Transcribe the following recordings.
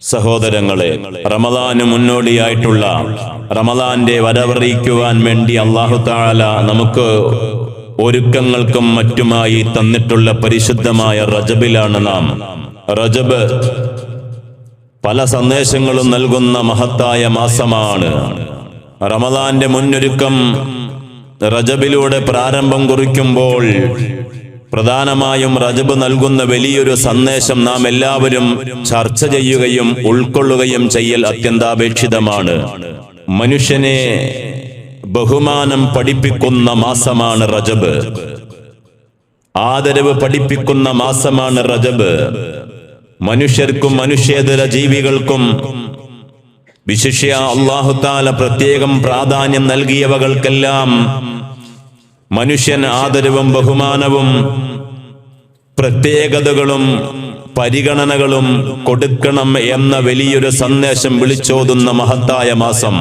സഹോദരങ്ങളെ, റമദാന് മുന്നോടിയായിട്ടുള്ള റമദാന്റെ വരവറിയിക്കുവാൻ വേണ്ടി അല്ലാഹു തആല നമുക്ക് ഒരുക്കങ്ങൾക്കും മറ്റുമായി തന്നിട്ടുള്ള പരിശുദ്ധമായ റജബിലാണ് നാം. റജബ് പല സന്ദേശങ്ങളും നൽകുന്ന മഹത്തായ മാസമാണ്. റമദാന്റെ മുന്നൊരുക്കം റജബിലൂടെ പ്രാരംഭം കുറിക്കുമ്പോൾ പ്രധാനമായും റജബ് നൽകുന്ന വലിയൊരു സന്ദേശം നാം എല്ലാവരും ചർച്ച ചെയ്യുകയും ഉൾക്കൊള്ളുകയും ചെയ്യൽ അത്യന്താപേക്ഷിതമാണ്. മനുഷ്യനെ ബഹുമാനം പഠിപ്പിക്കുന്ന മാസമാണ് റജബ്. ആദരവ് പഠിപ്പിക്കുന്ന മാസമാണ് റജബ്. മനുഷ്യർക്കും മനുഷ്യേതര ജീവികൾക്കും വിശിഷ്യ അല്ലാഹു തആല പ്രത്യേകം പ്രാധാന്യം നൽകിയവകൾക്കെല്ലാം മനുഷ്യൻ ആദരവും ബഹുമാനവും പ്രത്യേകതകളും പരിഗണനകളും കൊടുക്കണം എന്ന വലിയൊരു സന്ദേശം വിളിച്ചോതുന്ന മഹത്തായ മാസം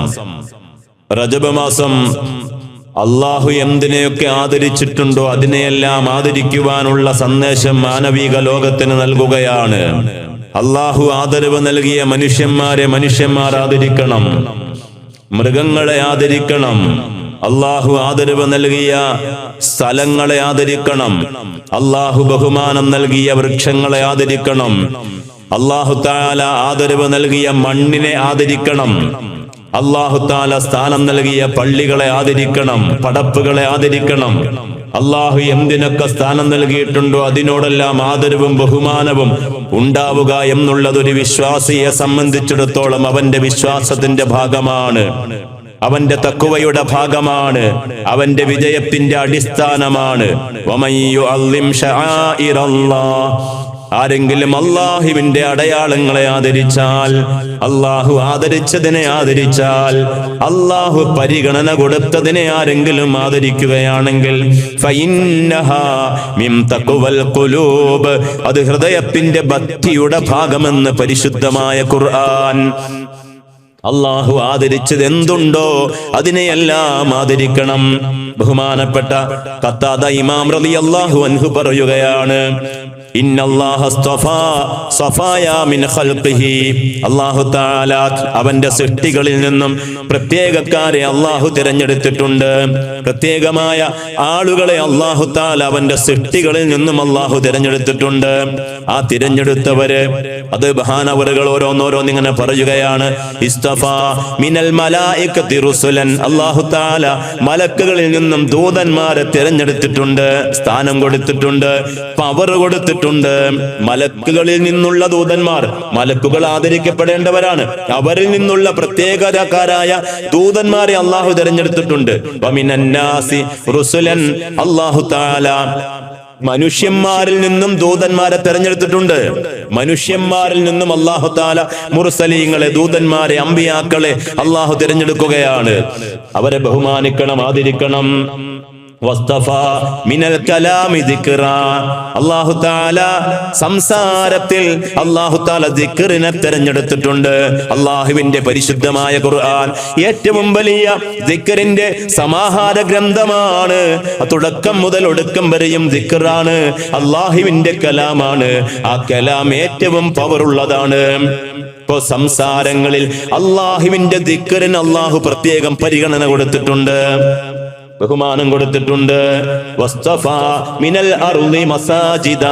റജബ് മാസം. അള്ളാഹു എന്തിനെയൊക്കെ ആദരിച്ചിട്ടുണ്ടോ അതിനെയെല്ലാം ആദരിക്കുവാനുള്ള സന്ദേശം മാനവിക ലോകത്തിന് നൽകുകയാണ്. അള്ളാഹു ആദരവ് നൽകിയ മനുഷ്യന്മാർ ആദരിക്കണം, മൃഗങ്ങളെ ആദരിക്കണം. അള്ളാഹു ആദരവ് നൽകിയ സ്ഥലങ്ങളെ ആദരിക്കണം. അള്ളാഹു ബഹുമാനം നൽകിയ വൃക്ഷങ്ങളെ ആദരിക്കണം. അള്ളാഹു തആല ആദരവ് നൽകിയ മണ്ണിനെ ആദരിക്കണം. അള്ളാഹു തആല സ്ഥാനം നൽകിയ പള്ളികളെ ആദരിക്കണം, പടപ്പുകളെ ആദരിക്കണം. അള്ളാഹു എന്തിനൊക്കെ സ്ഥാനം നൽകിയിട്ടുണ്ടോ അതിനോടെല്ലാം ആദരവും ബഹുമാനവും ഉണ്ടാവുക എന്നുള്ളതൊരു വിശ്വാസിയെ സംബന്ധിച്ചിടത്തോളം അവന്റെ വിശ്വാസത്തിന്റെ ഭാഗമാണ്, അവന്റെ തഖ്വയുടെ ഭാഗമാണ്, അവന്റെ വിജയത്തിന്റെ അടിസ്ഥാനമാണ്. വമൻ യുഅല്ലിം ശആഇറല്ലാഹ്, ആരെങ്കിലും അല്ലാഹുവിന്റെ അടയാളങ്ങളെ ആദരിച്ചാൽ, അല്ലാഹു ആദരിച്ചതിനെ ആദരിച്ചാൽ, അല്ലാഹു പരിഗണന കൊടുത്തതിനെ ആരെങ്കിലും ആദരിക്കുകയാണെങ്കിൽ ഫഇന്നഹാ മിൻ തഖ്വൽ ഖുലൂബ്, അത് ഹൃദയത്തിന്റെ ഭക്തിയുടെ ഭാഗമെന്ന് പരിശുദ്ധമായ ഖുർആൻ. അള്ളാഹു ആദരിച്ചത് എന്തുണ്ടോ അതിനെയെല്ലാം ആദരിക്കണം. ബഹുമാനപ്പെട്ട ഖത്താദ ഇമാം റളിയല്ലാഹു അൻഹു പറയുകയാണ്, ഇന്നല്ലാഹ അസ്തഫാ സഫായാ മിൻ ഖൽഖിഹി, അല്ലാഹു തആല അവന്റെ സൃഷ്ടികളിൽ നിന്നും പ്രത്യേകക്കാരെ അല്ലാഹു തിരഞ്ഞെടുത്തിട്ടുണ്ട്. പ്രത്യേകമായ ആളുകളെ അല്ലാഹു തആല അവന്റെ സൃഷ്ടികളിൽ നിന്നും അല്ലാഹു തിരഞ്ഞെടുത്തിട്ടുണ്ട്. ആ തിരഞ്ഞെടുത്തവര് അത് ബഹാനവറുകൾ ഓരോന്നിങ്ങനെ പറയുകയാണ്. ഇസ്തഫാ മിനൽ മലായികത്തി റുസുലൻ, അല്ലാഹു തആല മലക്കുകളിൽ നിന്നും ദൂതന്മാരെ തിരഞ്ഞെടുത്തിട്ടുണ്ട്, സ്ഥാനം കൊടുത്തിട്ടുണ്ട്, പവർ കൊടുത്തിട്ടുണ്ട്. മലക്കുകളിൽ നിന്നുള്ള ദൂതന്മാർ, മലക്കുകൾ ആദരിക്കപ്പെടേണ്ടവരാണ്. അവരിൽ നിന്നുള്ള പ്രത്യേകതക്കാരായ ദൂതന്മാരെ അല്ലാഹു തിരഞ്ഞെടുത്തിട്ടുണ്ട്. വമിനന്നാസി റുസുലൻ, അല്ലാഹു തആല മനുഷ്യന്മാരിൽ നിന്നും ദൂതന്മാരെ തെരഞ്ഞെടുത്തിട്ടുണ്ട്. മനുഷ്യന്മാരിൽ നിന്നും അല്ലാഹു തആല മുർസലീങ്ങളെ, ദൂതന്മാരെ, അമ്പിയാക്കളെ അല്ലാഹു തിരഞ്ഞെടുക്കുകയാണ്. അവരെ ബഹുമാനിക്കണം, ആദരിക്കണം. വസ്തഫാ മിനൽ കലാമി ദിക്റാ, അല്ലാഹു തആല സംസാരത്തിൽ അല്ലാഹു തആല ദിക്റിനെ തിരഞ്ഞെടുത്തിട്ടുണ്ട്. അല്ലാഹുവിന്റെ പരിശുദ്ധമായ ഖുർആൻ ഏറ്റവും വലിയ ദിക്റിന്റെ സമാഹാര ഗ്രന്ഥമാണ്. തുടക്കം മുതൽ ഒടുക്കം വരെയും ദിക്റാണ്, അല്ലാഹുവിന്റെ കലാമാണ്. ആ കലാം ഏറ്റവും പവറുള്ളതാണ്. ഇപ്പോ സംസാരങ്ങളിൽ അല്ലാഹുവിന്റെ ദിക്റിന് അല്ലാഹു പ്രത്യേകം പരിഗണന കൊടുത്തിട്ടുണ്ട്, ബഹുമാനം കൊടുത്തിട്ടുണ്ട്. വസ്തഫാ മിനൽ അർളി മസാജിദ,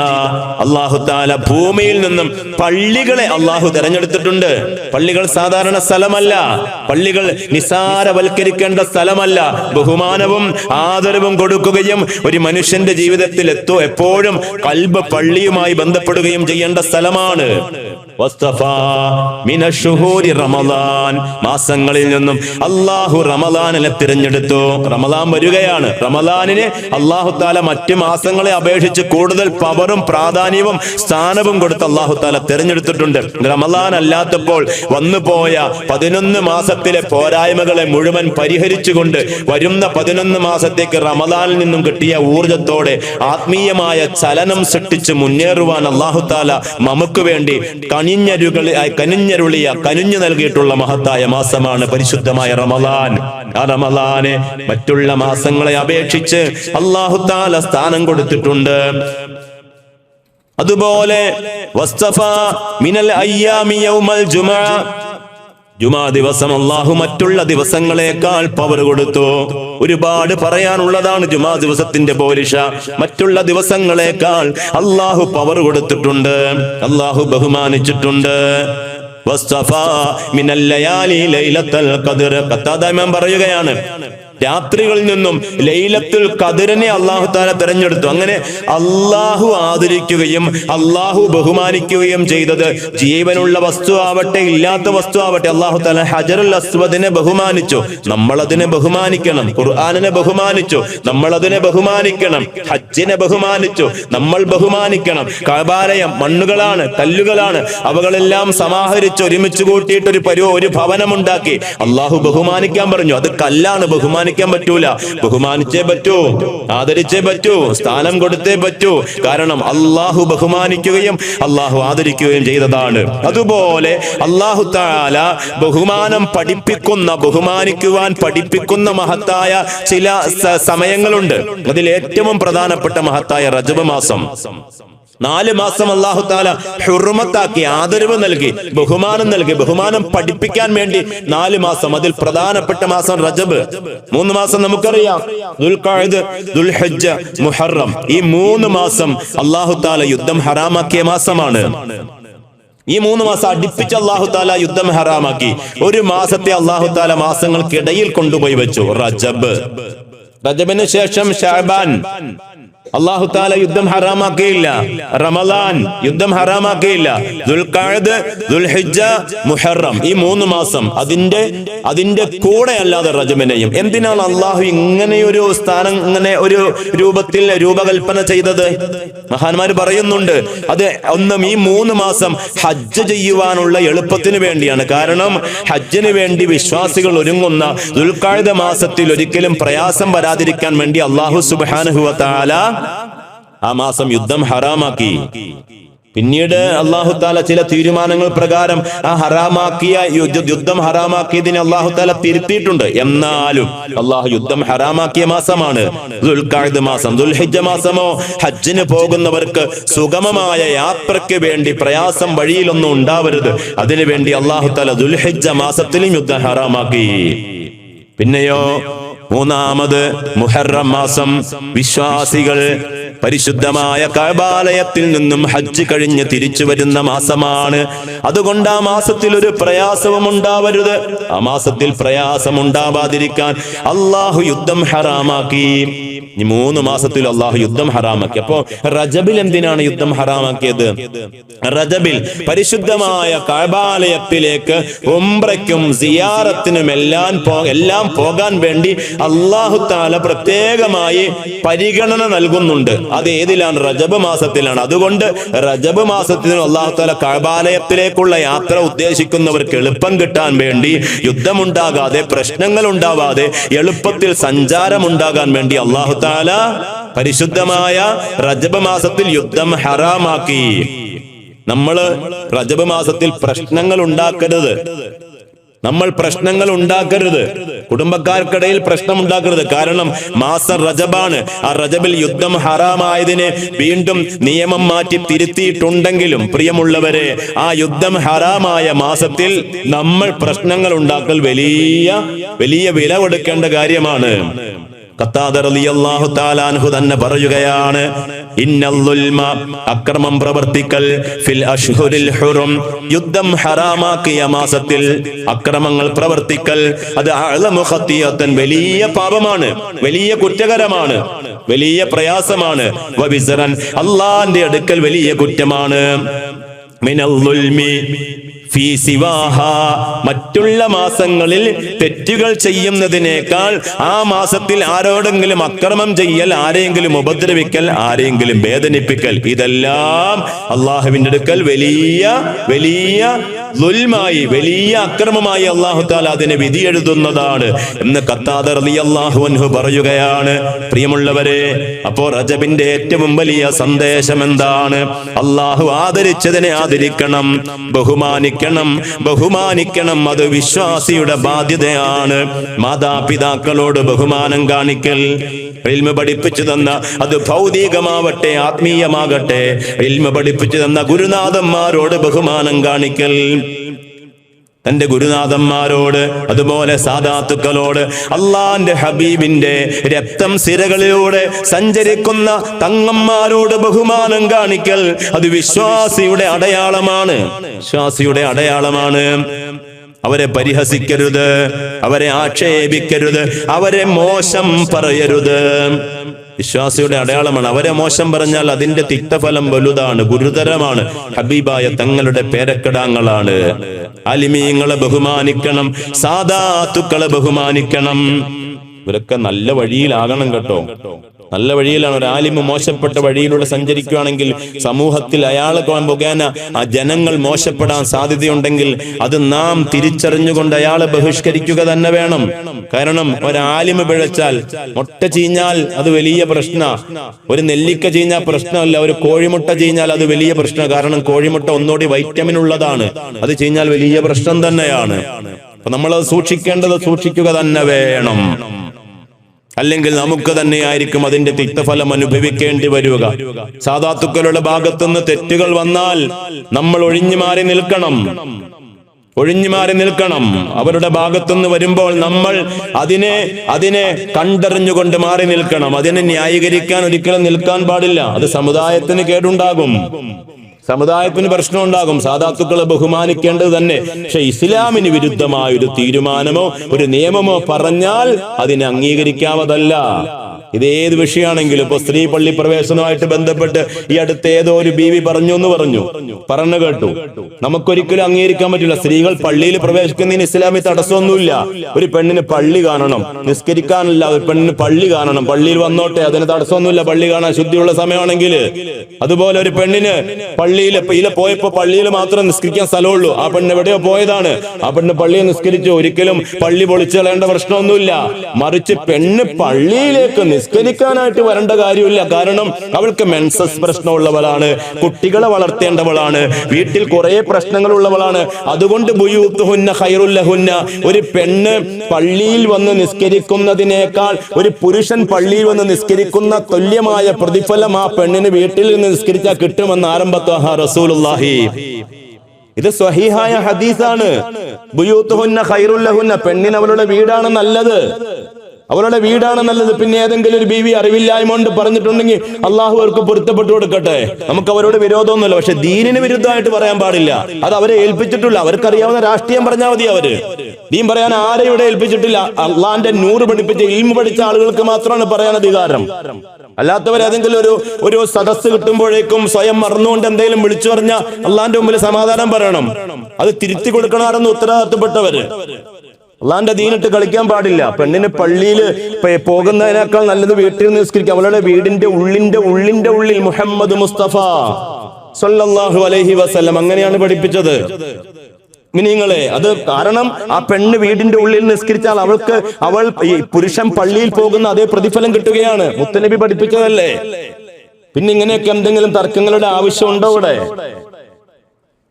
അല്ലാഹു തആല ഭൂമിയിൽ നിന്നും പള്ളികളെ അല്ലാഹു തെരഞ്ഞെടുത്തിട്ടുണ്ട്. പള്ളികൾ സാധാരണ സ്ഥലമല്ല, പള്ളികൾ നിസാരവൽക്കരിക്കേണ്ട സ്ഥലമല്ല. ബഹുമാനവും ആദരവും കൊടുക്കുകയും ഒരു മനുഷ്യന്റെ ജീവിതത്തിൽ എപ്പോഴും ഖൽബ് പള്ളിയുമായി ബന്ധപ്പെടുകയും ചെയ്യേണ്ട സ്ഥലമാണ്. വസ്തഫാ മിനശ്ശുഹൂരി റമളാൻ, മാസങ്ങളിൽ നിന്നും അല്ലാഹു റമളാനിനെ തിരഞ്ഞെടുത്തു. റമളാൻ വരികയാണ്. റമളാനിനെ അല്ലാഹു തആല മറ്റു മാസങ്ങളെ അപേക്ഷിച്ച് കൂടുതൽ പവറും പ്രാധാന്യവും സ്ഥാനവും കൊടുത്ത് അല്ലാഹു തആല തിരഞ്ഞെടുത്തിട്ടുണ്ട്. റമളാൻ അല്ലാത്തപ്പോൾ വന്നുപോയ 11 മാസത്തിലെ പോരായ്മകളെ മുഴുവൻ പരിഹരിച്ചുകൊണ്ട് വരുന്ന 11 മാസത്തേക്ക് റമളാനിൽ നിന്നും കിട്ടിയ ഊർജത്തോടെ ആത്മീയമായ ചലനം സൃഷ്ടിച്ച് മുന്നേറുവാൻ അല്ലാഹു തആല നമുക്ക് വേണ്ടി കനിഞ്ഞു നൽകിയിട്ടുള്ള മഹത്തായ മാസമാണ് പരിശുദ്ധമായ റമളാൻ. ആ റമളാനെ മറ്റുള്ള മാസങ്ങളെ അപേക്ഷിച്ച് അല്ലാഹു തആല സ്ഥാനം കൊടുത്തിട്ടുണ്ട്. അതുപോലെ വസ്തഫാ മിനൽ അയ്യാമി യൗമൽ ജുമുഅ, ജുമാ ദിവസം അല്ലാഹു മറ്റുള്ള ദിവസങ്ങളെക്കാൾ പവർ കൊടുത്തു. ഒരുപാട് പറയാനുള്ളതാണ് ജുമാ ദിവസത്തിന്റെ പോരിഷ. മറ്റുള്ള ദിവസങ്ങളെക്കാൾ അല്ലാഹു പവർ കൊടുത്തിട്ടുണ്ട്, അല്ലാഹു ബഹുമാനിച്ചിട്ടുണ്ട്. വസ്തഫാ മിനൽ ലയാലി ലൈലത്തുൽ ഖദ്ർ, ഖത്താദ ഇമാം പറയുകയാണ്, രാത്രികളിൽ നിന്നും ലൈലത്തുൽ ഖദ്റിനെ അല്ലാഹു തആല തിരഞ്ഞെടുത്തു. അങ്ങനെ അല്ലാഹു ആദരിക്കുകയും അല്ലാഹു ബഹുമാനിക്കുകയും ചെയ്തത് ജീവനുള്ള വസ്തു ആവട്ടെ ഇല്ലാത്ത വസ്തു ആവട്ടെ, അല്ലാഹു തആല ഹജറുൽ അസ്വദിനെ ബഹുമാനിച്ചു. നമ്മൾ അതിനെ ബഹുമാനിക്കണം. ഖുർആനിനെ ബഹുമാനിച്ചു, നമ്മൾ അതിനെ ബഹുമാനിക്കണം. ഹജ്ജിനെ ബഹുമാനിച്ചു, നമ്മൾ ബഹുമാനിക്കണം. കഅബാലയം മണ്ണുകളാണ്, കല്ലുകളാണ്, അവകളെല്ലാം സമാഹരിച്ച് ഒരുമിച്ച് കൂട്ടിയിട്ട് ഒരു ഭവനമുണ്ടാക്കി അല്ലാഹു ബഹുമാനിക്കാൻ പറഞ്ഞു. അത് കല്ലാണ്, ബഹുമാനിക്കാൻ പറ്റൂല. ബഹുമാനിച്ചേ പറ്റൂ, ആദരിച്ചേ പറ്റൂ, സ്ഥാനം കൊടുത്തേ പറ്റൂ. കാരണം അല്ലാഹു ബഹുമാനിക്കുകയും അല്ലാഹു ആദരിക്കുകയും ചെയ്തതാണ്. അതുപോലെ അല്ലാഹു തആല ബഹുമാനം പഠിപ്പിക്കുന്ന, ബഹുമാനിക്കുവാൻ പഠിപ്പിക്കുന്ന മഹത്തായ ചില സമയങ്ങളുണ്ട്. അതിൽ ഏറ്റവും പ്രധാനപ്പെട്ട മഹത്തായ റജബ് മാസം. 4 മാസം അല്ലാഹു തആല ഹുർമത്താക്കി, ആദരവ് നൽകി, ബഹുമാനം നൽകി. ബഹുമാനം പഠിപ്പിക്കാൻ വേണ്ടി 4 മാസം. അതിൽ പ്രധാനപ്പെട്ട മാസം റജബ്. 3 മാസം നമുക്കറിയാം, ദുൽഖഅദ്, ദുൽഹിജ്ജ, മുഹറം. ഈ 3 മാസം അല്ലാഹു തആല യുദ്ധം ഹറാമാക്കിയ മാസമാണ്. ഈ 3 മാസം അടുപ്പിച്ച് അല്ലാഹു തആല യുദ്ധം ഹറാമാക്കി. ഒരു മാസത്തെ അല്ലാഹു തആല മാസങ്ങൾക്കിടയിൽ കൊണ്ടുപോയി വെച്ചു റജബ്. റജബിന് ശേഷം ശഅബാൻ അല്ലാഹു തആല യുദ്ധം ഹറാമാക്കിയില്ല. റമളാൻ യുദ്ധം ഹറാമാക്കിയില്ല. ദുൽഖഅദ്, ദുൽഹിജ്ജ, മുഹറം, ഈ 3 മാസം അതിന്റെ കൂടെ അല്ലാതെ റജബിനെയും. എന്തിനാണ് അല്ലാഹു ഇങ്ങനെയൊരു സ്ഥാനം, ഇങ്ങനെ ഒരു രൂപത്തിൽ രൂപകൽപ്പന ചെയ്തത്? മഹാന്മാർ പറയുന്നുണ്ട്, അത് ഒന്നും ഈ 3 മാസം ഹജ്ജ് ചെയ്യുവാനുള്ള എളുപ്പത്തിന് വേണ്ടിയാണ്. കാരണം ഹജ്ജിന് വേണ്ടി വിശ്വാസികൾ ഒരുങ്ങുന്ന ദുൽഖഅദ് മാസത്തിൽ ഒരിക്കലും പ്രയാസം വരാതിരിക്കാൻ വേണ്ടി അല്ലാഹു സുബ്ഹാനഹു വ തആല ആ മാസം യുദ്ധം ഹറാമാക്കി. പിന്നീട് അല്ലാഹു തആല ചില തീരുമാനങ്ങൾ പ്രകാരം ആ ഹറാമാക്കിയ യുദ്ധം ഹറാമാക്കിയതിനെ അല്ലാഹു തആല തിരുത്തിയിട്ടുണ്ട്. എന്നാലും അല്ലാഹു യുദ്ധം ഹറാമാക്കിയ മാസമാണ് ദുൽഖഅദ് മാസം. ദുൽഹിജ്ജ മാസമോ ഹജ്ജിന് പോകുന്നവർക്ക് സുഗമമായ യാത്രയ്ക്ക് വേണ്ടി പ്രയാസം വഴിയിലൊന്നും ഉണ്ടാവരുത്, അതിനു വേണ്ടി അല്ലാഹു തആല ദുൽഹിജ്ജ മാസത്തിലും യുദ്ധം ഹറാമാക്കി. പിന്നെയോ 3-ാമത് മുഹറം മാസം. വിശ്വാസികൾ പരിശുദ്ധമായ കഅബാലയത്തിൽ നിന്നും ഹജ്ജ് കഴിഞ്ഞ് തിരിച്ചു വരുന്ന മാസമാണ്. അതുകൊണ്ട് ആ മാസത്തിൽ ഒരു പ്രയാസവും ഉണ്ടാവരുത്. ആ മാസത്തിൽ പ്രയാസം ഉണ്ടാവാതിരിക്കാൻ അല്ലാഹു യുദ്ധം ഹറാമാക്കി. ഈ 3 മാസത്തിൽ അല്ലാഹു യുദ്ധം ഹറാമാക്കി. അപ്പോ റജബിൽ എന്തിനാണ് യുദ്ധം ഹറാമാക്കിയത്? റജബിൽ പരിശുദ്ധമായ കഅബാലയത്തിലേക്ക് ഉംറയ്ക്കും സിയാറത്തിനും എല്ലാം പോകാൻ വേണ്ടി അല്ലാഹു തആല പ്രത്യേകമായി പരിഗണന നൽകുന്നുണ്ട്. അത് ഏതിലാണ്? റജബ് മാസത്തിലാണ്. അതുകൊണ്ട് റജബ് മാസത്തിന് അല്ലാഹു തആല കഅബാലയത്തിലേക്കുള്ള യാത്ര ഉദ്ദേശിക്കുന്നവർക്ക് എളുപ്പം കിട്ടാൻ വേണ്ടി, യുദ്ധമുണ്ടാകാതെ, പ്രശ്നങ്ങൾ ഉണ്ടാവാതെ എളുപ്പത്തിൽ സഞ്ചാരം ഉണ്ടാകാൻ വേണ്ടി അല്ലാഹു തആല പരിശുദ്ധമായ റജബ് മാസത്തിൽ യുദ്ധം ഹറാമാക്കി. നമ്മൾ റജബ് മാസത്തിൽ പ്രശ്നങ്ങൾ ഉണ്ടാക്കരുത്. നമ്മൾ പ്രശ്നങ്ങൾ ഉണ്ടാക്കരുത്, കുടുംബക്കാർക്കിടയിൽ പ്രശ്നം ഉണ്ടാക്കരുത്. കാരണം മാസം റജബാണ്. ആ റജബിൽ യുദ്ധം ഹറാമായതിനെ വീണ്ടും നിയമം മാറ്റി തിരുത്തിയിട്ടുണ്ടെങ്കിലും പ്രിയമുള്ളവരെ, ആ യുദ്ധം ഹറാമായ മാസത്തിൽ നമ്മൾ പ്രശ്നങ്ങൾ ഉണ്ടാക്കൽ വലിയ വില കൊടുക്കേണ്ട കാര്യമാണ്. ഖത്താദ റളിയല്ലാഹു തആല അൻഹു തന്നെ പറയുകയാണ്, ഇന്നൽ ളുൽമ, അക്രമം പ്രവർത്തിക്കൽ, ഫിൽ അശ്ഹുരിൽ ഹുറും, യുദ്ധം ഹറാമാക്കിയ മാസത്തിൽ അക്രമങ്ങൾ പ്രവർത്തിക്കൽ, അത് അഅ്ലമു ഖത്തിയത്തൻ, വലിയ പാപമാണ്, വലിയ കുറ്റകരമാണ്, വലിയ പ്രയാസമാണ്. വബിസ്റൻ, അല്ലാഹുവിന്റെ അടുക്കൽ വലിയ കുറ്റമാണ്. മിനൽ ളുൽമി ഫീ സിവാഹ, മറ്റുള്ള മാസങ്ങളിൽ തെറ്റുകൾ ചെയ്യുന്നതിനേക്കാൾ ആ മാസത്തിൽ ആരോടെങ്കിലും അക്രമം ചെയ്യൽ, ആരെങ്കിലും ഉപദ്രവിക്കൽ, ആരെങ്കിലും വേദനിപ്പിക്കൽ, ഇതെല്ലാം അല്ലാഹുവിന്റെ അടുക്കൽ വലിയ ളുൽമായി, വലിയ അക്രമമായി അല്ലാഹു തആല അതിനെ വിധി എഴുതുന്നതാണ് എന്ന് ഖത്താദ റളിയല്ലാഹു അൻഹു പറയുകയാണ്. പ്രിയമുള്ളവരെ, അപ്പോൾ റജബിന്റെ ഏറ്റവും വലിയ സന്ദേശം എന്താണ്? അല്ലാഹു ആദരിച്ചതിനെ ആദരിക്കണം, ബഹുമാനിക്കണം. അത് വിശ്വാസിയുടെ ബാധ്യതയാണ്. മാതാപിതാക്കളോട് ബഹുമാനം കാണിക്കൽ, ഇൽമ പഠിപ്പിച്ചു തന്ന, അത് ഭൗതികമാവട്ടെ ആത്മീയമാകട്ടെ, ഇൽമ പഠിപ്പിച്ചു തന്ന ഗുരുനാഥന്മാരോട് ബഹുമാനം കാണിക്കൽ. തന്റെ ഗുരുനാഥന്മാരോട്, അതുപോലെ സാദാത്തുക്കളോട്, അള്ളാന്റെ ഹബീബിന്റെ രക്തം സിരകളിലൂടെ സഞ്ചരിക്കുന്ന തങ്ങന്മാരോട് ബഹുമാനം കാണിക്കൽ, അത് വിശ്വാസിയുടെ അടയാളമാണ്. വിശ്വാസിയുടെ അടയാളമാണ്. അവരെ പരിഹസിക്കരുത്, അവരെ ആക്ഷേപിക്കരുത്, അവരെ മോശം പറയരുത്. വിശ്വാസിയുടെ അടയാളമാണ്. അവരെ മോശം പറഞ്ഞാൽ അതിന്റെ തിക്തഫലം വലുതാണ്, ഗുരുതരമാണ്. ഹബീബായ തങ്ങളുടെ പേരക്കിടാങ്ങളാണ്. അലിമീങ്ങളെ ബഹുമാനിക്കണം, സാദാത്തുക്കളെ ബഹുമാനിക്കണം. ഇവരൊക്കെ നല്ല വഴിയിലാകണം കേട്ടോ. നല്ല വഴിയിലാണ്. ഒരു ആലിമ് മോശപ്പെട്ട വഴിയിലൂടെ സഞ്ചരിക്കുകയാണെങ്കിൽ സമൂഹത്തിൽ അയാളെ മുഖേന ആ ജനങ്ങൾ മോശപ്പെടാൻ സാധ്യതയുണ്ടെങ്കിൽ അത് നാം തിരിച്ചറിഞ്ഞുകൊണ്ട് അയാളെ ബഹിഷ്കരിക്കുക തന്നെ വേണം. കാരണം ഒരാലിമ് പിഴച്ചാൽ, മുട്ട ചീഞ്ഞാൽ അത് വലിയ പ്രശ്ന. ഒരു നെല്ലിക്ക ചീഞ്ഞാൽ പ്രശ്നമല്ല, ഒരു കോഴിമുട്ട ചീഞ്ഞാൽ അത് വലിയ പ്രശ്നം. കാരണം കോഴിമുട്ട ഒന്നുകൂടി വൈറ്റമിൻ ഉള്ളതാണ്, അത് ചീഞ്ഞാൽ വലിയ പ്രശ്നം തന്നെയാണ്. അപ്പൊ നമ്മളത് സൂക്ഷിക്കേണ്ടത് സൂക്ഷിക്കുക തന്നെ വേണം. അല്ലെങ്കിൽ നമുക്ക് തന്നെയായിരിക്കും അതിന്റെ തിക്തഫലം അനുഭവിക്കേണ്ടി വരിക. സാദാത്തുക്കളുടെ ഭാഗത്തുനിന്ന് തെറ്റുകൾ വന്നാൽ നമ്മൾ ഒഴിഞ്ഞു മാറി നിൽക്കണം. അവരുടെ ഭാഗത്തുനിന്ന് വരുമ്പോൾ നമ്മൾ അതിനെ കണ്ടറിഞ്ഞുകൊണ്ട് മാറി നിൽക്കണം. അതിനെ ന്യായീകരിക്കാൻ ഒരിക്കലും നിൽക്കാൻ പാടില്ല. അത് സമുദായത്തിന് കേടുണ്ടാകും, സമുദായത്തിന് പ്രശ്നം ഉണ്ടാകും. സാദാത്തുക്കളെ ബഹുമാനിക്കേണ്ടത് തന്നെ. പക്ഷെ ഇസ്ലാമിന് വിരുദ്ധമായ ഒരു തീരുമാനമോ ഒരു നിയമമോ പറഞ്ഞാൽ അതിനെ അംഗീകരിക്കാവതല്ല. ഇതേത് വിഷയമാണെങ്കിലും. ഇപ്പൊ സ്ത്രീ പള്ളി പ്രവേശനവുമായിട്ട് ബന്ധപ്പെട്ട് ഈ അടുത്ത് ഏതോ ഒരു ബീവി പറഞ്ഞു കേട്ടു. നമുക്കൊരിക്കലും അംഗീകരിക്കാൻ പറ്റില്ല. സ്ത്രീകൾ പള്ളിയിൽ പ്രവേശിക്കുന്നതിന് ഇസ്ലാമിൽ തടസ്സമൊന്നുമില്ല. ഒരു പെണ്ണിന് പള്ളി കാണണം, നിസ്കരിക്കാനല്ല, ഒരു പെണ്ണിന് പള്ളി കാണണം. പള്ളിയിൽ വന്നോട്ടെ, അതിന് തടസ്സമൊന്നുമില്ല. പള്ളി കാണാൻ ശുദ്ധിയുള്ള സമയമാണെങ്കിൽ. അതുപോലെ ഒരു പെണ്ണിന് പള്ളിയിൽ പോയപ്പോ പള്ളിയിൽ മാത്രം നിസ്കരിക്കാൻ സ്ഥലമുള്ളൂ. ആ പെണ്ണ് എവിടെയോ പോയതാണ്, ആ പെണ്ണ് പള്ളിയിൽ നിസ്കരിച്ചു. ഒരിക്കലും പള്ളി പൊളിച്ചു കളയേണ്ട പ്രശ്നമൊന്നുമില്ല. മറിച്ച് പെണ്ണ് പള്ളിയിലേക്ക് നിസ്കരിക്കാനായിട്ട് വരേണ്ട കാര്യമില്ല. കാരണം അവൾക്ക് മെൻസസ് പ്രശ്നമുള്ളവളാണ്, കുട്ടികളെ വളർത്തേണ്ടവളാണ്, വീട്ടിൽ കുറെ പ്രശ്നങ്ങളുള്ളവളാണ്. അതുകൊണ്ട് ബുയൂത്തുഹുന്ന ഖൈറുൽ ലഹുന്ന, ഒരു പെണ്ണ് പള്ളിയിൽ വന്ന് നിസ്കരിക്കുന്നതിനേക്കാൾ ഒരു പുരുഷൻ പള്ളിയിൽ വന്ന് നിസ്കരിക്കുന്ന തുല്യമായ പ്രതിഫലം ആ പെണ്ണിന് വീട്ടിൽ നിന്ന് നിസ്കരിച്ചാൽ കിട്ടുമെന്ന് ആരംഭത്വ റസൂലുള്ളാഹി. ഇത് സ്വഹീഹായ ഹദീസാണ്. ബുയൂത്തുഹുന്ന ഖൈറുൽ ലഹുന്ന, പെണ്ണിന് അവളുടെ വീടാണ് നല്ലത്, അവരുടെ വീടാണ് നല്ലത്. പിന്നെ ഏതെങ്കിലും ഒരു ബീവി അറിവില്ലായ്മ കൊണ്ട് പറഞ്ഞിട്ടുണ്ടെങ്കിൽ അള്ളാഹു അവർക്ക് പൊരുത്തപ്പെട്ടു കൊടുക്കട്ടെ. നമുക്ക് അവരോട് വിരോധമൊന്നുമില്ല. പക്ഷെ ദീനിന് വിരുദ്ധമായിട്ട് പറയാൻ പാടില്ല. അത് അവരെ ഏൽപ്പിച്ചിട്ടില്ല. അവർക്കറിയാവുന്ന രാഷ്ട്രീയം പറഞ്ഞാൽ മതി. അവര് ദീൻ പറയാൻ ആരെയും ഇവിടെ ഏൽപ്പിച്ചിട്ടില്ല. അള്ളാന്റെ നൂറ് പഠിപ്പിച്ച ഇൽമു പഠിച്ച ആളുകൾക്ക് മാത്രമാണ് പറയാൻ അധികാരം. അല്ലാത്തവർ ഏതെങ്കിലും ഒരു സദസ്സ് കിട്ടുമ്പോഴേക്കും സ്വയം മറന്നുകൊണ്ട് എന്തെങ്കിലും വിളിച്ചു പറഞ്ഞാൽ അള്ളാന്റെ മുമ്പിൽ സമാധാനം പറയണം. അത് തിരുത്തി കൊടുക്കണമെന്ന് ഉത്തരവാദിത്തപ്പെട്ടവര്. അള്ളാന്റെ ദീനിട്ട് കളിക്കാൻ പാടില്ല. പെണ്ണിന് പള്ളിയിൽ പോകുന്നതിനേക്കാൾ നല്ലത് വീട്ടിൽ നിസ്കരിക്കുക. അവളുടെ വീടിന്റെ ഉള്ളിൽ മുഹമ്മദ് മുസ്തഫ സല്ലല്ലാഹു അലൈഹി വസല്ലം അങ്ങനെയാണ് പഠിപ്പിച്ചത്. നിങ്ങളെ അത് കാരണം ആ പെണ്ണ് വീടിന്റെ ഉള്ളിൽ നിസ്കരിച്ചാൽ അവൾ പുരുഷൻ പള്ളിയിൽ പോകുന്ന അതേ പ്രതിഫലം കിട്ടുകയാണ്. മുത്തനബി പഠിപ്പിച്ചതല്ലേ. പിന്നെ ഇങ്ങനെയൊക്കെ എന്തെങ്കിലും തർക്കങ്ങളുടെ ആവശ്യമുണ്ടോ ഇവിടെ?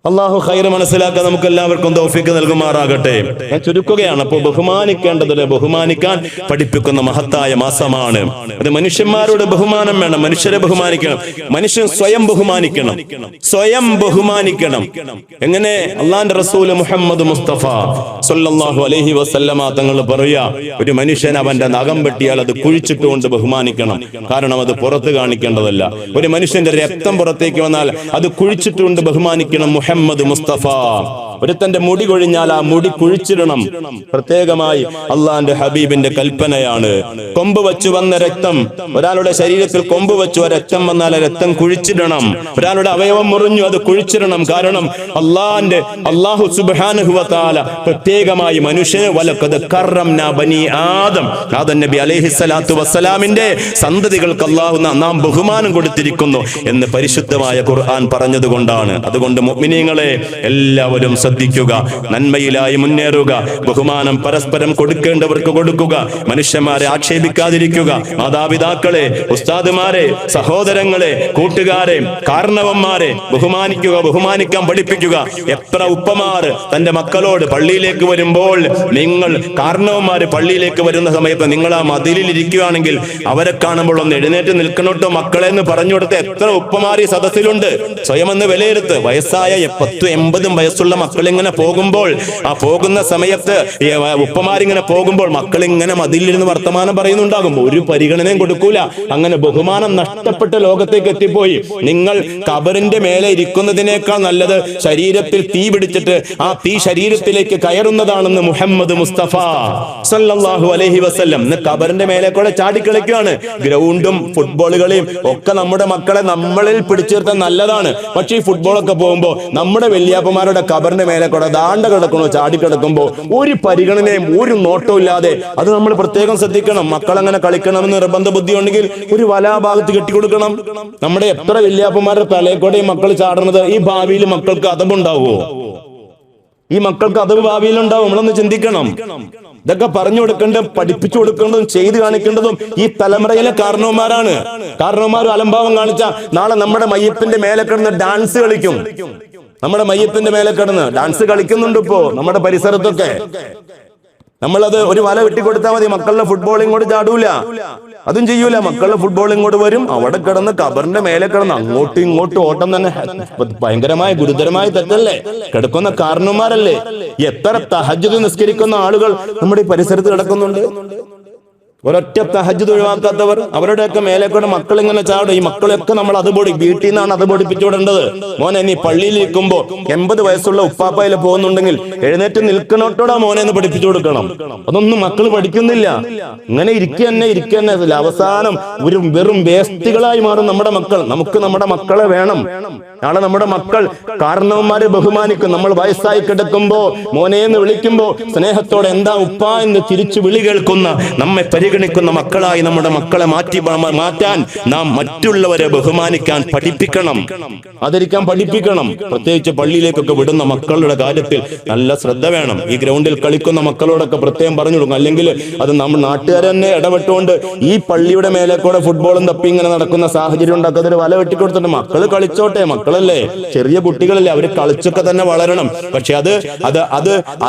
അള്ളാഹു ഖൈർ മനസ്സിലാക്കാൻ നമുക്ക് എല്ലാവർക്കും തൗഫീഖ് നൽകുമാറാകട്ടെ. ഞാൻ ചുരുക്കുകയാണ്. അപ്പോൾ ബഹുമാനിക്കേണ്ടതിൽ ബഹുമാനിക്കാൻ പഠിപ്പിക്കുന്ന മഹത്തായ മാസമാണ്. അത് മനുഷ്യന്മാരോട് ബഹുമാനം വേണം, മനുഷ്യരെ ബഹുമാനിക്കണം, മനുഷ്യൻ സ്വയം ബഹുമാനിക്കണം. എങ്ങനെ? അള്ളാന്റെ റസൂൽ മുഹമ്മദ് മുസ്തഫ സല്ലല്ലാഹു അലൈഹി വസല്ലമ തങ്ങൾ പറയാ, ഒരു മനുഷ്യൻ അവന്റെ നഖം വെട്ടിയാൽ അത് കുഴിച്ചിട്ടുകൊണ്ട് ബഹുമാനിക്കണം. കാരണം അത് പുറത്ത് കാണിക്കേണ്ടതല്ല. ഒരു മനുഷ്യന്റെ രക്തം പുറത്തേക്ക് വന്നാൽ അത് കുഴിച്ചിട്ടുകൊണ്ട് ബഹുമാനിക്കണം. മുഹമ്മദ് മുസ്തഫ ഒരുത്തന്റെ മുടി കൊഴിഞ്ഞാൽ ആ മുടി കുഴിച്ചിടണം. പ്രത്യേകമായി അള്ളാന്റെ ഹബീബിന്റെ കൽപ്പനയാണ്. കൊമ്പ് വെച്ചു വന്ന രക്തം, ഒരാളുടെ ശരീരത്തിൽ കൊമ്പ് വെച്ചു രക്തം വന്നാൽ രക്തം കുഴിച്ചിടണം. ഒരാളുടെ അവയവം മുറിഞ്ഞു, അത് കുഴിച്ചിടണം. കാരണം അല്ലാഹു സുബ്ഹാനഹു വ തആല പ്രത്യേകമായി മനുഷ്യനെ വലഖദ് കറംനാ ബനി ആദം, ആദം നബി അലൈഹിസ്സലാത്തു വസ്സലാമിന്റെ സന്തതികൾക്ക് അല്ലാഹു നാം ബഹുമാനം കൊടുത്തിരിക്കുന്നു എന്ന് പരിശുദ്ധമായ ഖുർആൻ പറഞ്ഞതുകൊണ്ടാണ്. അതുകൊണ്ട് മുഅ്മിനീങ്ങളെ എല്ലാവരും ശ്രദ്ധിക്കുക, നന്മയിലായി മുന്നേറുക, ബഹുമാനം പരസ്പരം കൊടുക്കേണ്ടവർക്ക് കൊടുക്കുക, മനുഷ്യന്മാരെ ആക്ഷേപിക്കാതിരിക്കുക, മാതാപിതാക്കളെ, ഉസ്താദുമാരെ, സഹോദരങ്ങളെ, കൂട്ടുകാരെ, കാരണവന്മാരെ ബഹുമാനിക്കാൻ പഠിപ്പിക്കുക. എത്ര ഉപ്പമാർ തന്റെ മക്കളോട് പള്ളിയിലേക്ക് വരുമ്പോൾ, നിങ്ങൾ കാരണവന്മാര് പള്ളിയിലേക്ക് വരുന്ന സമയത്ത് നിങ്ങൾ ആ മതിലിൽ ഇരിക്കുകയാണെങ്കിൽ അവരെ കാണുമ്പോൾ ഒന്ന് എഴുന്നേറ്റ് നിൽക്കണോട്ടോ മക്കളെ എന്ന് പറഞ്ഞു കൊടുത്ത എത്ര ഉപ്പമാർ ഈ സദസ്സിലുണ്ട്. സ്വയം എന്ന് വിലയിരുത്ത്. വയസ്സായ 10-80 വയസ്സുള്ള മക്കൾ ഇങ്ങനെ പോകുമ്പോൾ, ആ പോകുന്ന സമയത്ത് ഉപ്പമാരിങ്ങനെ പോകുമ്പോൾ മക്കളിങ്ങനെ മതിലിരുന്ന് വർത്തമാനം പറയുന്നുണ്ടാകും. ഒരു പരിഗണനയും കൊടുക്കൂല. അങ്ങനെ ബഹുമാനം നഷ്ടപ്പെട്ട ലോകത്തേക്ക് എത്തിപ്പോയി. നിങ്ങൾ കബറിന്റെ മേലെ ഇരിക്കുന്നതിനേക്കാൾ നല്ലത് ശരീരത്തിൽ തീ പിടിച്ചിട്ട് ആ തീ ശരീരത്തിലേക്ക് കയറുന്നതാണെന്ന് മുഹമ്മദ് മുസ്തഫ സല്ലല്ലാഹു അലൈഹി വസല്ലം. കബറിന്റെ മേലെ കൂടെ ചാടിക്കളിക്കുകയാണ്. ഗ്രൗണ്ടും ഫുട്ബോളുകളെയും ഒക്കെ നമ്മുടെ മക്കളെ നമ്മളിൽ പിടിച്ചിർത്താൻ നല്ലതാണ്. പക്ഷേ ഈ ഫുട്ബോളൊക്കെ പോകുമ്പോ നമ്മുടെ വല്യാപ്പന്മാരുടെ കബറിന്റെ മേലെ കൂടെ ദാണ്ട കിടക്കണോ, ചാടിക്കിടക്കുമ്പോ ഒരു പരിഗണനയും ഒരു നോട്ടവും ഇല്ലാതെ, അത് നമ്മൾ പ്രത്യേകം ശ്രദ്ധിക്കണം. മക്കൾ അങ്ങനെ കളിക്കണമെന്ന് നിർബന്ധ ബുദ്ധി ഉണ്ടെങ്കിൽ ഒരു വലാഭാഗത്ത് കെട്ടിക്കൊടുക്കണം. നമ്മുടെ എത്ര വല്യാപ്പന്മാരുടെ തലയിൽ കൂടെ ഈ മക്കൾ ചാടുന്നത്, ഈ ഭാവിയിൽ മക്കൾക്ക് അതവുണ്ടാവുമോ? ഈ മക്കൾക്ക് അതവ് ഭാവിയിൽ ഉണ്ടാവും. നമ്മളൊന്ന് ചിന്തിക്കണം. ഇതൊക്കെ പറഞ്ഞു കൊടുക്കേണ്ടതും പഠിപ്പിച്ചു കൊടുക്കേണ്ടതും ചെയ്തു കാണിക്കേണ്ടതും ഈ തലമുറയിലെ കാരണവന്മാരാണ്. കാരണവന്മാർ അലംഭാവം കാണിച്ച നാളെ നമ്മുടെ മയ്യത്തിന്റെ മേലെ കിടന്ന് ഡാൻസ് കളിക്കും. നമ്മുടെ മയ്യത്തിന്റെ മേലെ കിടന്ന് ഡാൻസ് കളിക്കുന്നുണ്ട് ഇപ്പോ നമ്മുടെ പരിസരത്തൊക്കെ. നമ്മളത് ഒരു വല വെട്ടിക്കൊടുത്താൽ മതി, മക്കളുടെ ഫുട്ബോൾ ഇങ്ങോട്ട് ചാടൂല, അതും ചെയ്യൂല. മക്കളുടെ ഫുട്ബോൾ ഇങ്ങോട്ട് വരും, അവിടെ കിടന്ന് കബറിന്റെ മേലെ കിടന്ന് അങ്ങോട്ടും ഇങ്ങോട്ടും ഓട്ടം തന്നെ. ഭയങ്കരമായ ഗുരുതരമായ തെറ്റല്ലേ? കിടക്കുന്ന കാരണവന്മാരല്ലേ? എത്ര തഹജ്ജുദ് നിസ്കരിക്കുന്ന ആളുകൾ നമ്മുടെ ഈ പരിസരത്ത് കിടക്കുന്നുണ്ട്. ഒരൊറ്റ തഹജ്ജുദ് ഒഴിവാക്കാത്തവർ, അവരുടെയൊക്കെ മേലെ കൂടെ മക്കൾ ഇങ്ങനെ ചാടും. ഈ മക്കളെയൊക്കെ നമ്മൾ അത് വീട്ടിൽ നിന്നാണ് അത് പഠിപ്പിച്ചു വിടേണ്ടത്. മോനെ നീ പള്ളിയിൽ ഇരിക്കുമ്പോ 80 വയസ്സുള്ള ഉപ്പാപ്പയിൽ പോകുന്നുണ്ടെങ്കിൽ എഴുന്നേറ്റ് നിൽക്കണോട്ടോടാ മോനെ എന്ന് പഠിപ്പിച്ചു കൊടുക്കണം. അതൊന്നും മക്കൾ പഠിക്കുന്നില്ല. ഇങ്ങനെ ഇരിക്കന്നെ അവസാനം ഒരു വെറും വേസ്റ്റുകളായി മാറും നമ്മുടെ മക്കൾ. നമുക്ക് നമ്മുടെ മക്കളെ വേണം. നാളെ നമ്മുടെ മക്കൾ കാരണവന്മാരെ ബഹുമാനിക്കും. നമ്മൾ വയസ്സായി കിടക്കുമ്പോ മോനെ എന്ന് വിളിക്കുമ്പോ സ്നേഹത്തോടെ എന്താ ഉപ്പ എന്ന് തിരിച്ചു വിളി കേൾക്കുന്ന, നമ്മെ പരിഗണിക്കുന്ന മക്കളായി നമ്മുടെ മക്കളെ മാറ്റാൻ നാം മറ്റുള്ളവരെ ബഹുമാനിക്കാൻ പഠിപ്പിക്കണം, ആദരിക്കാൻ പഠിപ്പിക്കണം. പ്രത്യേകിച്ച് പള്ളിയിലേക്കൊക്കെ വിടുന്ന മക്കളുടെ കാര്യത്തിൽ നല്ല ശ്രദ്ധ വേണം. ഈ ഗ്രൗണ്ടിൽ കളിക്കുന്ന മക്കളോടൊക്കെ പ്രത്യേകം പറഞ്ഞു കൊടുക്കും. അല്ലെങ്കിൽ അത് നമ്മൾ നാട്ടുകാർ തന്നെ ഇടപെട്ടുകൊണ്ട് ഈ പള്ളിയുടെ മേലെ കൂടെ ഫുട്ബോളും തപ്പി ഇങ്ങനെ നടക്കുന്ന സാഹചര്യം ഉണ്ടാക്കാതൊരു വല വെട്ടിക്കൊടുത്തിട്ട് മക്കൾ കളിച്ചോട്ടെ. മക്കളല്ലേ, ചെറിയ കുട്ടികളല്ലേ, അവര് കളിച്ചൊക്കെ തന്നെ വളരണം. പക്ഷെ അത്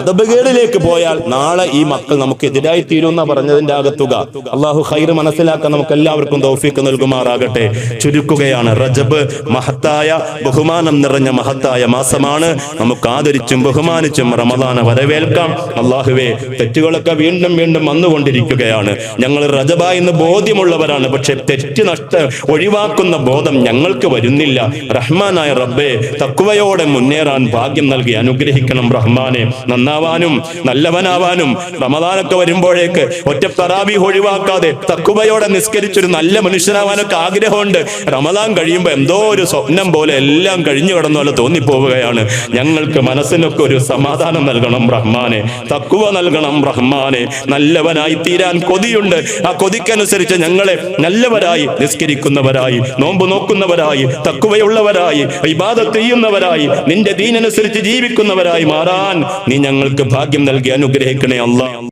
അതപകേടിലേക്ക് പോയാൽ നാളെ ഈ മക്കൾ നമുക്ക് എതിരായി തീരുമെന്ന പറഞ്ഞതിന്റെ ആകത്തുക. അള്ളാഹു ഖൈർ മനസ്സിലാക്കാൻ നമുക്ക് എല്ലാവർക്കും തൗഫീഖ് നൽകുമാറാകട്ടെ. ചുരുക്കുകയാണ്, റജബ് മഹത്തായ ബഹുമാനം നിറഞ്ഞ മഹത്തായ മാസമാണ്. നമുക്ക് ആദരിച്ചും ബഹുമാനിച്ചും റമദാനെ വരവേൽക്കാം. അള്ളാഹുവേ, തെറ്റുകളൊക്കെ വീണ്ടും വീണ്ടും വന്നുകൊണ്ടിരിക്കുകയാണ്. ഞങ്ങൾ റജബായി എന്ന് ബോധ്യമുള്ളവരാണ്. പക്ഷെ തെറ്റ് ഒഴിവാക്കുന്ന ബോധം ഞങ്ങൾക്ക് വരുന്നില്ല. റഹ്മാനായ റബ്ബേ, തഖ്വയോടെ മുന്നേറാൻ ഭാഗ്യം നൽകി അനുഗ്രഹിക്കണം റഹ്മാനെ. നന്നാവാനും നല്ലവനാവാനും റമദാനൊക്കെ വരുമ്പോഴേക്ക് ഒറ്റ തറാവീഹ് ഒഴിവാക്കാതെ തഖ്വയോടെ നിസ്കരിച്ചൊരു നല്ല മനുഷ്യനാവാനൊക്കെ ആഗ്രഹമുണ്ട്. റമദാൻ കഴിയുമ്പോൾ എന്തോ ഒരു സ്വപ്നം പോലെ എല്ലാം കഴിഞ്ഞു കിടന്ന പോലെ തോന്നിപ്പോവുകയാണ്. ഞങ്ങൾക്ക് മനസ്സിനൊക്കെ ഒരു സമാധാനം നൽകണം റഹ്മാനെ, തഖ്വ നൽകണം റഹ്മാനെ. നല്ലവനായി തീരാൻ കൊതിയുണ്ട്. ആ കൊതിക്കനുസരിച്ച് ഞങ്ങളെ നല്ലവരായി നിസ്കരിക്കുന്നവരായി, നോമ്പ് നോക്കുന്നവരായി, തഖ്വയുള്ളവരായി, ഇബാദത്ത് ചെയ്യുന്നവരായി, നിന്റെ ദീനനുസരിച്ച് ജീവിക്കുന്നവരായി മാറാൻ നീ ഞങ്ങൾക്ക് ഭാഗ്യം നൽകി അനുഗ്രഹിക്കണേ അല്ലാഹ്.